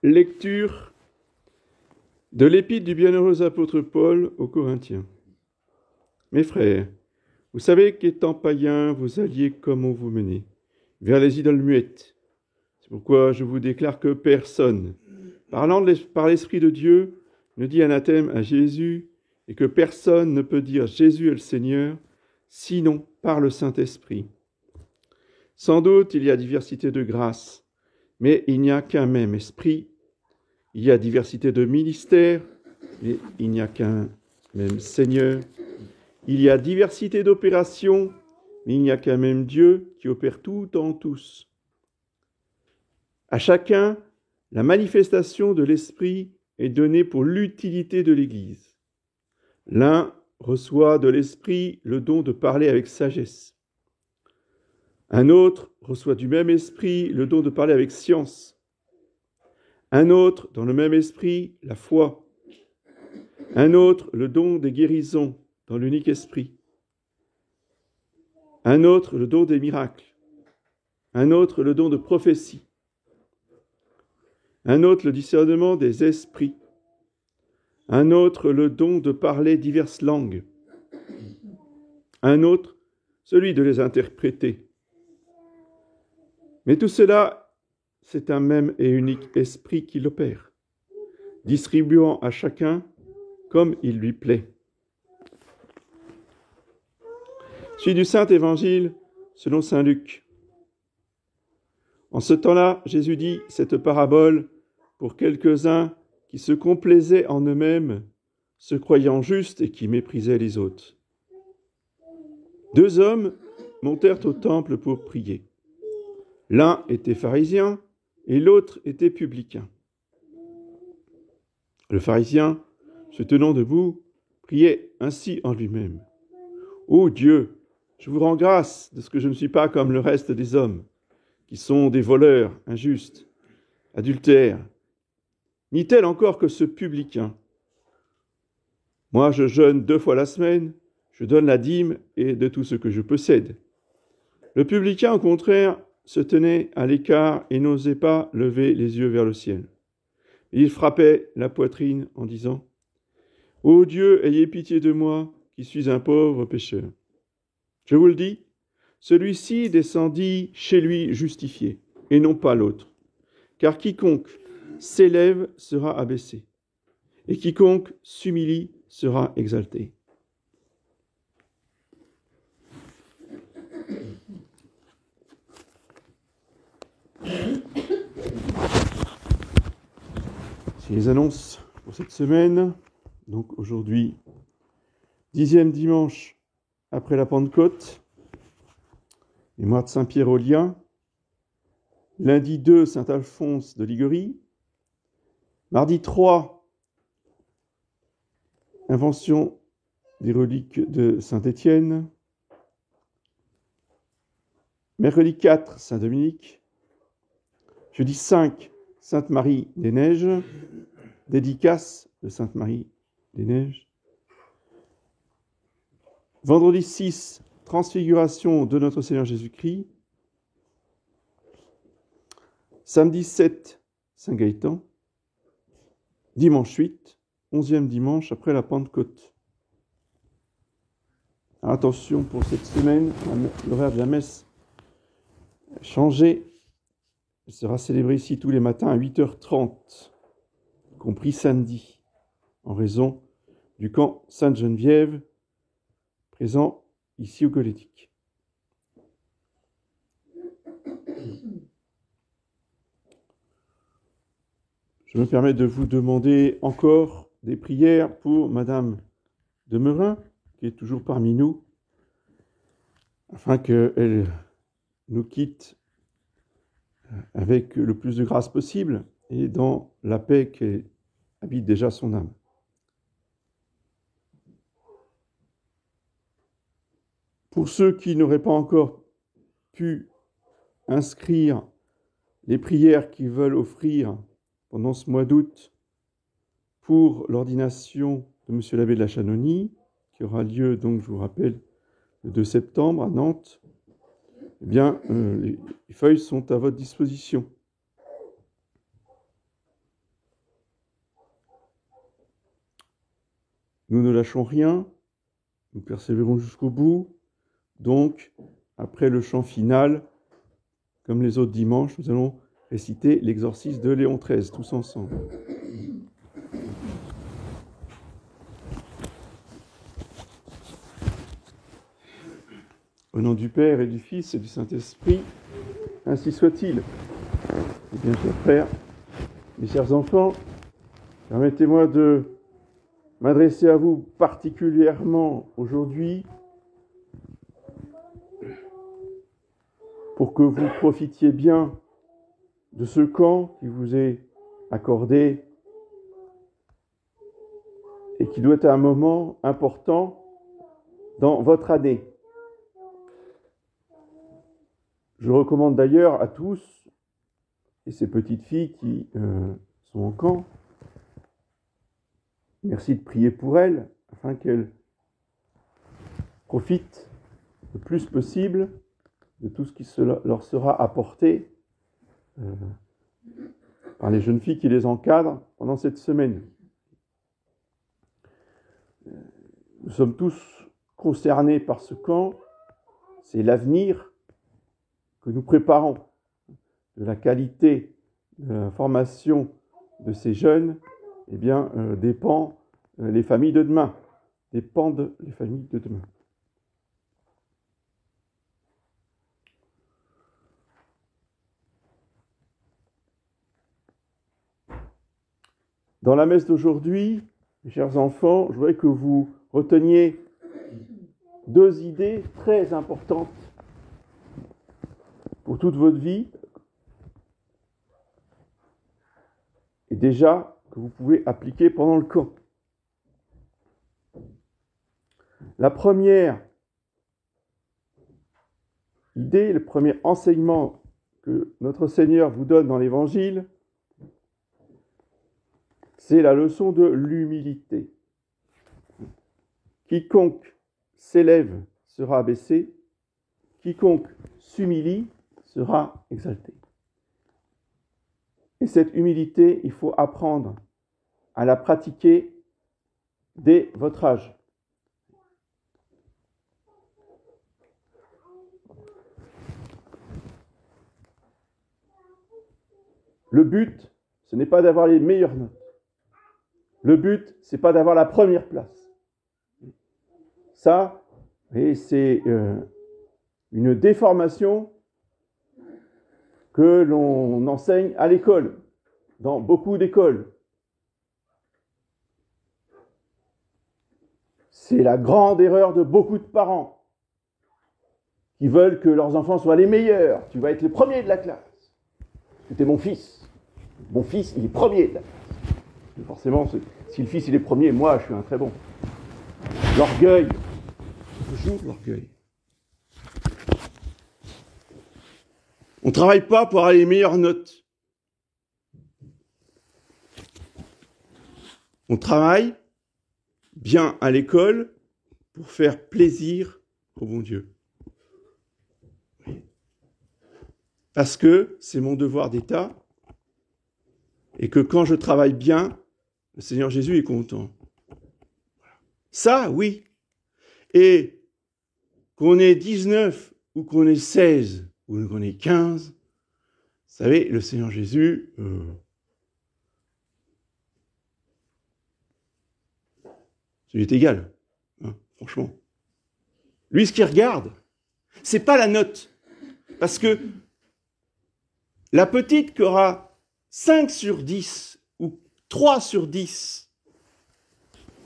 Lecture de l'épître du bienheureux apôtre Paul aux Corinthiens. Mes frères, vous savez qu'étant païens, vous alliez comme on vous menait, vers les idoles muettes. C'est pourquoi je vous déclare que personne, parlant par l'Esprit de Dieu, ne dit anathème à Jésus, et que personne ne peut dire Jésus est le Seigneur, sinon par le Saint-Esprit. Sans doute, il y a diversité de grâces, mais il n'y a qu'un même esprit. Il y a diversité de ministères, mais il n'y a qu'un même Seigneur. Il y a diversité d'opérations, mais il n'y a qu'un même Dieu qui opère tout en tous. À chacun, la manifestation de l'Esprit est donnée pour l'utilité de l'Église. L'un reçoit de l'Esprit le don de parler avec sagesse. Un autre reçoit du même esprit le don de parler avec science. Un autre, dans le même esprit, la foi. Un autre, le don des guérisons, dans l'unique esprit. Un autre, le don des miracles. Un autre, le don de prophétie. Un autre, le discernement des esprits. Un autre, le don de parler diverses langues. Un autre, celui de les interpréter. Mais tout cela, c'est un même et unique esprit qui l'opère, distribuant à chacun comme il lui plaît. Suite du Saint Évangile selon saint Luc. En ce temps-là, Jésus dit cette parabole pour quelques-uns qui se complaisaient en eux-mêmes, se croyant justes et qui méprisaient les autres. 2 hommes montèrent au temple pour prier. L'un était pharisien et l'autre était publicain. Le pharisien, se tenant debout, priait ainsi en lui-même. « Ô Dieu, je vous rends grâce de ce que je ne suis pas comme le reste des hommes, qui sont des voleurs, injustes, adultères, ni tel encore que ce publicain. Moi, je jeûne 2 fois la semaine, je donne la dîme et de tout ce que je possède. » Le publicain, au contraire, se tenait à l'écart et n'osait pas lever les yeux vers le ciel. Il frappait la poitrine en disant « Ô Dieu, ayez pitié de moi, qui suis un pauvre pécheur. » Je vous le dis, celui-ci descendit chez lui justifié, et non pas l'autre. Car quiconque s'élève sera abaissé, et quiconque s'humilie sera exalté. C'est les annonces pour cette semaine. Donc aujourd'hui, 10e dimanche après la Pentecôte, mémoire de Saint-Pierre aux Liens. Lundi 2, Saint-Alphonse de Liguori. Mardi 3, invention des reliques de Saint-Étienne. Mercredi 4, Saint-Dominique. Jeudi 5, Sainte-Marie des Neiges. Dédicace de Sainte-Marie des Neiges. Vendredi 6, transfiguration de notre Seigneur Jésus-Christ. Samedi 7, Saint-Gaëtan. Dimanche 8, 11e dimanche après la Pentecôte. Alors attention pour cette semaine, l'horaire de la messe a changé. Elle sera célébrée ici tous les matins à 8h30, compris samedi, en raison du camp Sainte-Geneviève, présent ici au Golédic. Je me permets de vous demander encore des prières pour Madame de Meurin, qui est toujours parmi nous, afin qu'elle nous quitte avec le plus de grâce possible et dans la paix qui habite déjà son âme. Pour ceux qui n'auraient pas encore pu inscrire les prières qu'ils veulent offrir pendant ce mois d'août pour l'ordination de M. l'abbé de la Chanonie, qui aura lieu, donc je vous rappelle, le 2 septembre à Nantes, eh bien, les feuilles sont à votre disposition. Nous ne lâchons rien, nous persévérons jusqu'au bout. Donc, après le chant final, comme les autres dimanches, nous allons réciter l'exorcisme de Léon XIII, tous ensemble. Au nom du Père et du Fils et du Saint-Esprit, ainsi soit-il. Eh bien, chers frères, mes chers enfants, permettez-moi de m'adresser à vous particulièrement aujourd'hui pour que vous profitiez bien de ce camp qui vous est accordé et qui doit être un moment important dans votre année. Je recommande d'ailleurs à tous, et ces petites filles qui sont en camp, merci de prier pour elles, afin qu'elles profitent le plus possible de tout ce qui leur sera apporté par les jeunes filles qui les encadrent pendant cette semaine. Nous sommes tous concernés par ce camp, c'est l'avenir que nous préparons, de la qualité de la formation de ces jeunes, eh bien, dépendent les familles de demain. Dépendent les familles de demain. Dans la messe d'aujourd'hui, mes chers enfants, je voudrais que vous reteniez deux idées très importantes pour toute votre vie, et déjà que vous pouvez appliquer pendant le camp. La première idée, le premier enseignement que notre Seigneur vous donne dans l'Évangile, c'est la leçon de l'humilité. Quiconque s'élève sera abaissé, quiconque s'humilie sera exalté. Et cette humilité, il faut apprendre à la pratiquer dès votre âge. Le but, ce n'est pas d'avoir les meilleures notes. Le but, ce n'est pas d'avoir la première place. Ça, c'est une déformation que l'on enseigne à l'école, dans beaucoup d'écoles. C'est la grande erreur de beaucoup de parents qui veulent que leurs enfants soient les meilleurs. Tu vas être le premier de la classe. C'était mon fils. Mon fils, il est premier de la classe. Et forcément, si le fils il est premier, moi, je suis un très bon. L'orgueil. Toujours l'orgueil. On ne travaille pas pour avoir les meilleures notes. On travaille bien à l'école pour faire plaisir au bon Dieu. Parce que c'est mon devoir d'État et que quand je travaille bien, le Seigneur Jésus est content. Ça, oui. Et qu'on ait 19 ou qu'on ait 16 ou qu'on ait 15, vous savez, le Seigneur Jésus, ça lui est égal, hein, franchement. Lui, ce qu'il regarde, c'est pas la note. Parce que la petite qui aura 5 sur 10 ou 3 sur 10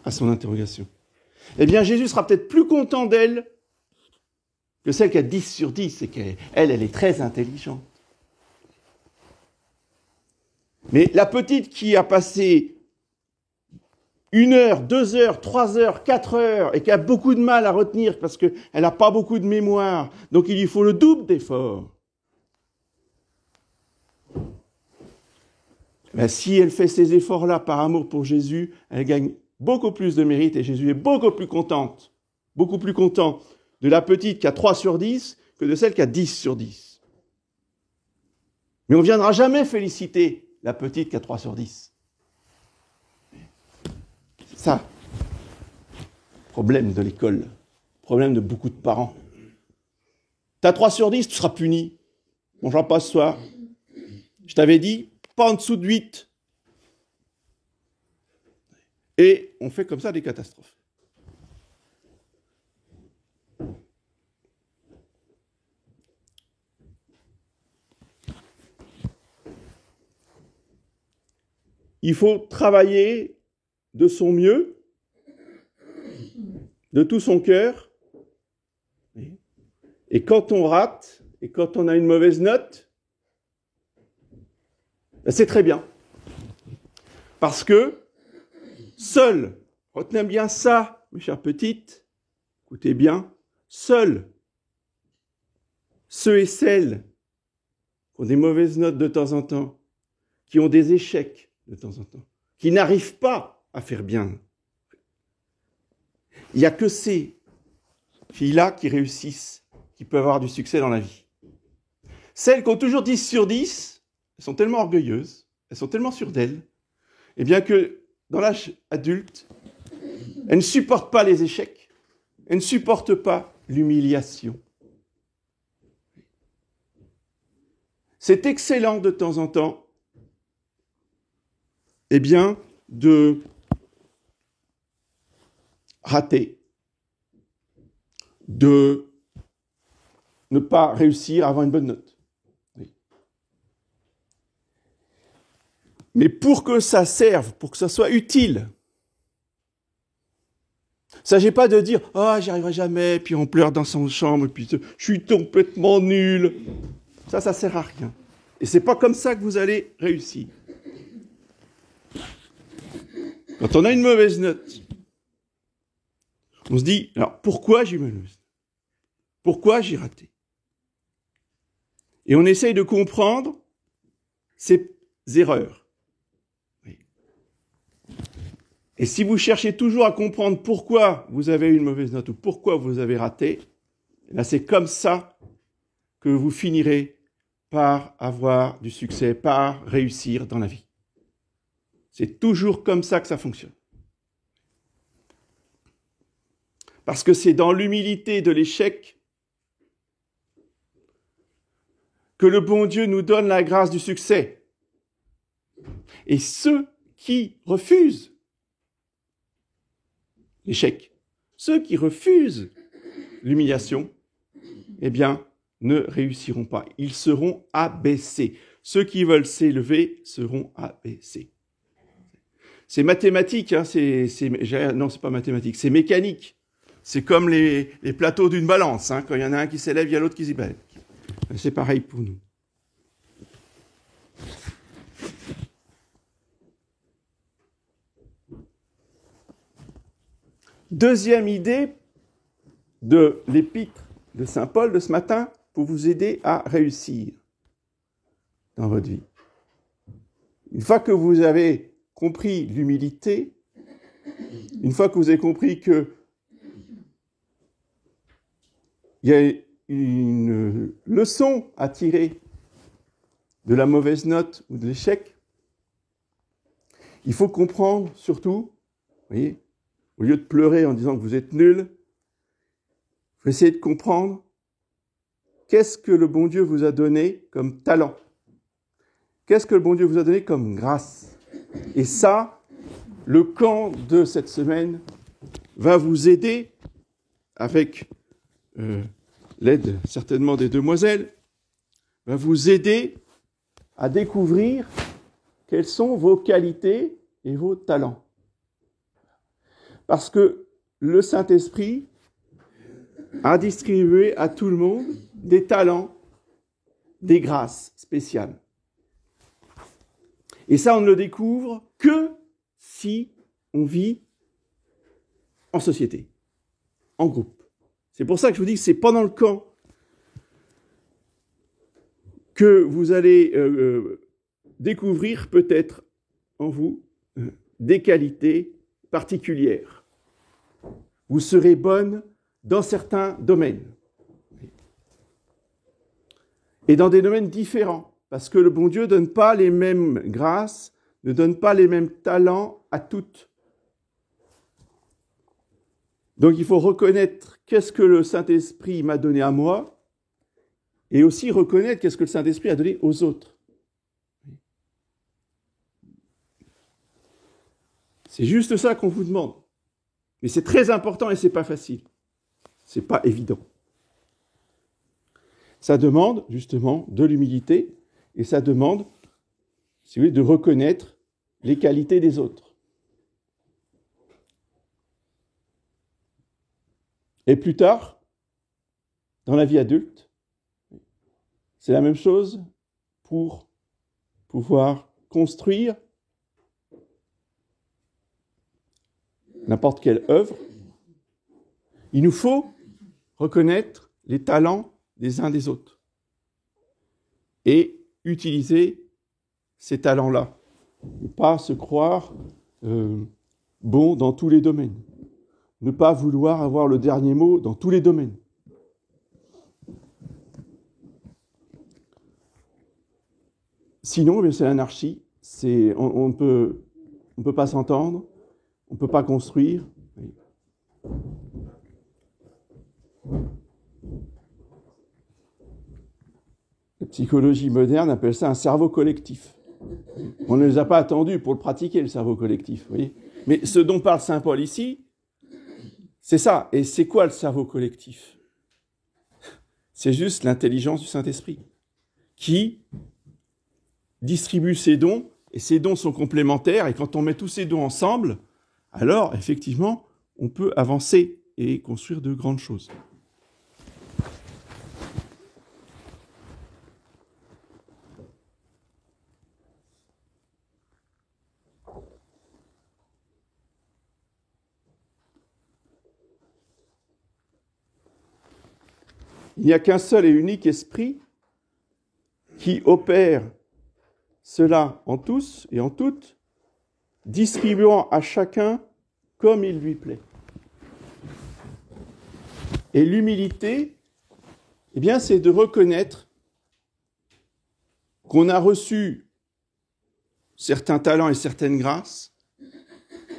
à son interrogation, eh bien, Jésus sera peut-être plus content d'elle que celle qui a 10 sur 10 et qu'elle, elle est très intelligente. Mais la petite qui a passé 1 heure, 2 heures, 3 heures, 4 heures et qui a beaucoup de mal à retenir parce qu'elle n'a pas beaucoup de mémoire, donc il lui faut le double d'efforts. Ben, si elle fait ces efforts-là par amour pour Jésus, elle gagne beaucoup plus de mérite et Jésus est beaucoup plus content de la petite qui a 3 sur 10 que de celle qui a 10 sur 10. Mais on ne viendra jamais féliciter la petite qui a 3 sur 10. C'est ça. Problème de l'école, problème de beaucoup de parents. T'as 3 sur 10, tu seras puni. On ne mangeras pas ce soir. Je t'avais dit, pas en dessous de 8. Et on fait comme ça des catastrophes. Il faut travailler de son mieux, de tout son cœur. Et quand on rate, et quand on a une mauvaise note, c'est très bien. Parce que seul, retenez bien ça, mes chères petites, écoutez bien, seuls ceux et celles qui ont des mauvaises notes de temps en temps, qui ont des échecs de temps en temps, qui n'arrivent pas à faire bien. Il n'y a que ces filles-là qui réussissent, qui peuvent avoir du succès dans la vie. Celles qui ont toujours 10 sur 10, elles sont tellement orgueilleuses, elles sont tellement sûres d'elles, et bien que dans l'âge adulte, elles ne supportent pas les échecs, elles ne supportent pas l'humiliation. C'est excellent de temps en temps, eh bien, de rater, de ne pas réussir à avoir une bonne note. Oui. Mais pour que ça serve, pour que ça soit utile, il ne s'agit pas de dire « Ah, j'y arriverai jamais », puis on pleure dans son chambre, puis « Je suis complètement nul ». Ça ne sert à rien. Et ce n'est pas comme ça que vous allez réussir. Quand on a une mauvaise note, on se dit, alors pourquoi j'ai eu mauvaise note ? Pourquoi j'ai raté ? Et on essaye de comprendre ces erreurs. Oui. Et si vous cherchez toujours à comprendre pourquoi vous avez eu une mauvaise note ou pourquoi vous avez raté, c'est comme ça que vous finirez par avoir du succès, par réussir dans la vie. C'est toujours comme ça que ça fonctionne. Parce que c'est dans l'humilité de l'échec que le bon Dieu nous donne la grâce du succès. Et ceux qui refusent l'échec, ceux qui refusent l'humiliation, eh bien, ne réussiront pas. Ils seront abaissés. Ceux qui veulent s'élever seront abaissés. C'est mathématique, hein, non, c'est pas mathématique, c'est mécanique. C'est comme les plateaux d'une balance. Hein, quand il y en a un qui s'élève, il y a l'autre qui s'y baisse. C'est pareil pour nous. Deuxième idée de l'épître de Saint Paul de ce matin pour vous aider à réussir dans votre vie. Une fois que vous avez compris l'humilité, une fois que vous avez compris que il y a une leçon à tirer de la mauvaise note ou de l'échec, il faut comprendre surtout, vous voyez, au lieu de pleurer en disant que vous êtes nul, il faut essayer de comprendre qu'est-ce que le bon Dieu vous a donné comme talent. Qu'est-ce que le bon Dieu vous a donné comme grâce. Et ça, le camp de cette semaine va vous aider avec l'aide certainement des demoiselles, va vous aider à découvrir quelles sont vos qualités et vos talents. Parce que le Saint-Esprit a distribué à tout le monde des talents, des grâces spéciales. Et ça, on ne le découvre que si on vit en société, en groupe. C'est pour ça que je vous dis que c'est pendant le camp que vous allez découvrir peut-être en vous des qualités particulières. Vous serez bonne dans certains domaines. Et dans des domaines différents. Parce que le bon Dieu ne donne pas les mêmes grâces, ne donne pas les mêmes talents à toutes. Donc il faut reconnaître qu'est-ce que le Saint-Esprit m'a donné à moi et aussi reconnaître qu'est-ce que le Saint-Esprit a donné aux autres. C'est juste ça qu'on vous demande. Mais c'est très important et c'est pas facile. C'est pas évident. Ça demande justement de l'humilité et ça demande, si vous voulez, de reconnaître les qualités des autres. Et plus tard, dans la vie adulte, c'est la même chose pour pouvoir construire n'importe quelle œuvre. Il nous faut reconnaître les talents des uns des autres et utiliser ces talents-là. Ne pas se croire bon dans tous les domaines. Ne pas vouloir avoir le dernier mot dans tous les domaines. Sinon, c'est l'anarchie. On ne peut pas s'entendre, on ne peut pas construire. La psychologie moderne appelle ça un cerveau collectif. On ne les a pas attendus pour le pratiquer, le cerveau collectif. Vous voyez. Mais ce dont parle saint Paul ici, c'est ça. Et c'est quoi le cerveau collectif? C'est juste l'intelligence du Saint-Esprit qui distribue ses dons, et ces dons sont complémentaires, et quand on met tous ces dons ensemble, alors, effectivement, on peut avancer et construire de grandes choses. Il n'y a qu'un seul et unique esprit qui opère cela en tous et en toutes, distribuant à chacun comme il lui plaît. Et l'humilité, eh bien, c'est de reconnaître qu'on a reçu certains talents et certaines grâces,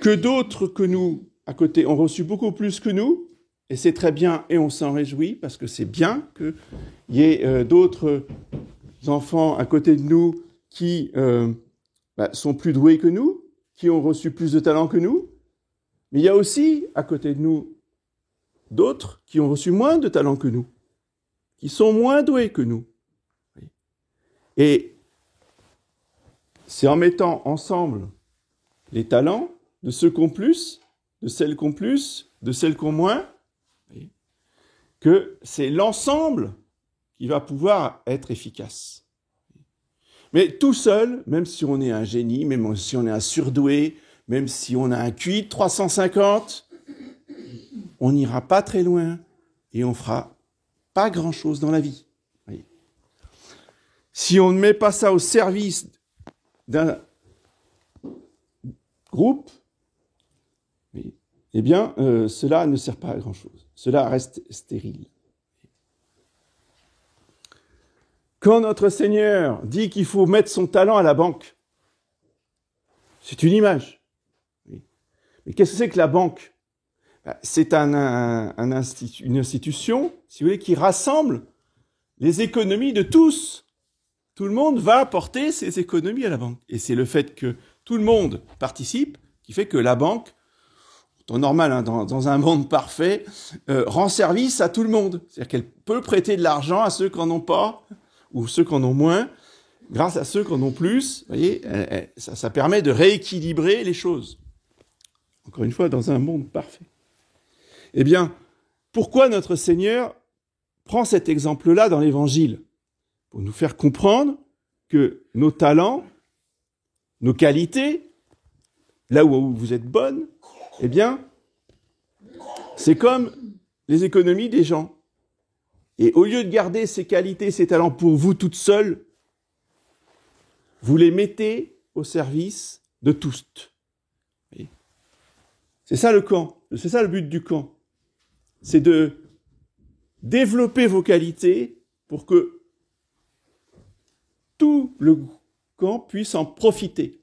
que d'autres que nous, à côté, ont reçu beaucoup plus que nous, et c'est très bien, et on s'en réjouit, parce que c'est bien qu'il y ait d'autres enfants à côté de nous qui sont plus doués que nous, qui ont reçu plus de talents que nous, mais il y a aussi, à côté de nous, d'autres qui ont reçu moins de talents que nous, qui sont moins doués que nous. Et c'est en mettant ensemble les talents de ceux qui ont plus, de celles qui ont plus, de celles qui ont moins, que c'est l'ensemble qui va pouvoir être efficace. Mais tout seul, même si on est un génie, même si on est un surdoué, même si on a un QI de 350, on n'ira pas très loin et on fera pas grand-chose dans la vie. Voyez. Si on ne met pas ça au service d'un groupe, eh bien, cela ne sert pas à grand-chose. Cela reste stérile. Quand notre Seigneur dit qu'il faut mettre son talent à la banque, c'est une image. Mais qu'est-ce que c'est que la banque? C'est une institution, si vous voulez, qui rassemble les économies de tous. Tout le monde va apporter ses économies à la banque. Et c'est le fait que tout le monde participe qui fait que la banque, en temps normal, dans un monde parfait, rend service à tout le monde. C'est-à-dire qu'elle peut prêter de l'argent à ceux qui n'en ont pas, ou ceux qui en ont moins, grâce à ceux qui en ont plus. Vous voyez, ça permet de rééquilibrer les choses. Encore une fois, dans un monde parfait. Eh bien, pourquoi notre Seigneur prend cet exemple-là dans l'Évangile? Pour nous faire comprendre que nos talents, nos qualités, là où vous êtes bonnes, eh bien, c'est comme les économies des gens. Et au lieu de garder ces qualités, ces talents pour vous toutes seules, vous les mettez au service de tous. C'est ça le camp, c'est ça le but du camp. C'est de développer vos qualités pour que tout le camp puisse en profiter.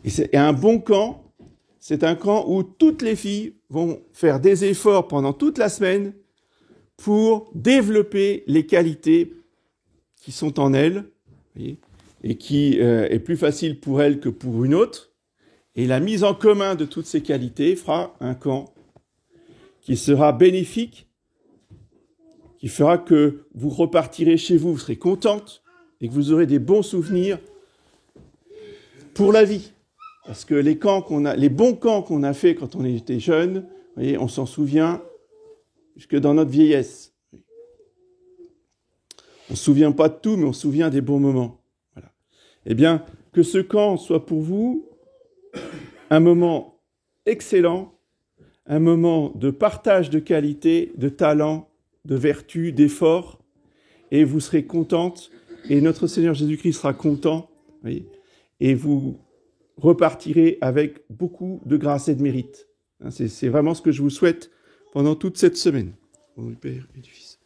Et un bon camp, c'est un camp où toutes les filles vont faire des efforts pendant toute la semaine pour développer les qualités qui sont en elles, voyez, et qui est plus facile pour elle que pour une autre. Et la mise en commun de toutes ces qualités fera un camp qui sera bénéfique, qui fera que vous repartirez chez vous, vous serez contente et que vous aurez des bons souvenirs pour la vie. Parce que les bons camps qu'on a fait quand on était jeune, vous voyez, on s'en souvient jusque dans notre vieillesse. On ne se souvient pas de tout, mais on se souvient des bons moments. Voilà. Eh bien, que ce camp soit pour vous un moment excellent, un moment de partage de qualité, de talent, de vertu, d'effort, et vous serez contente, et notre Seigneur Jésus-Christ sera content, voyez, et vous repartirez avec beaucoup de grâce et de mérite. C'est vraiment ce que je vous souhaite pendant toute cette semaine. Au nom du Père et du Fils.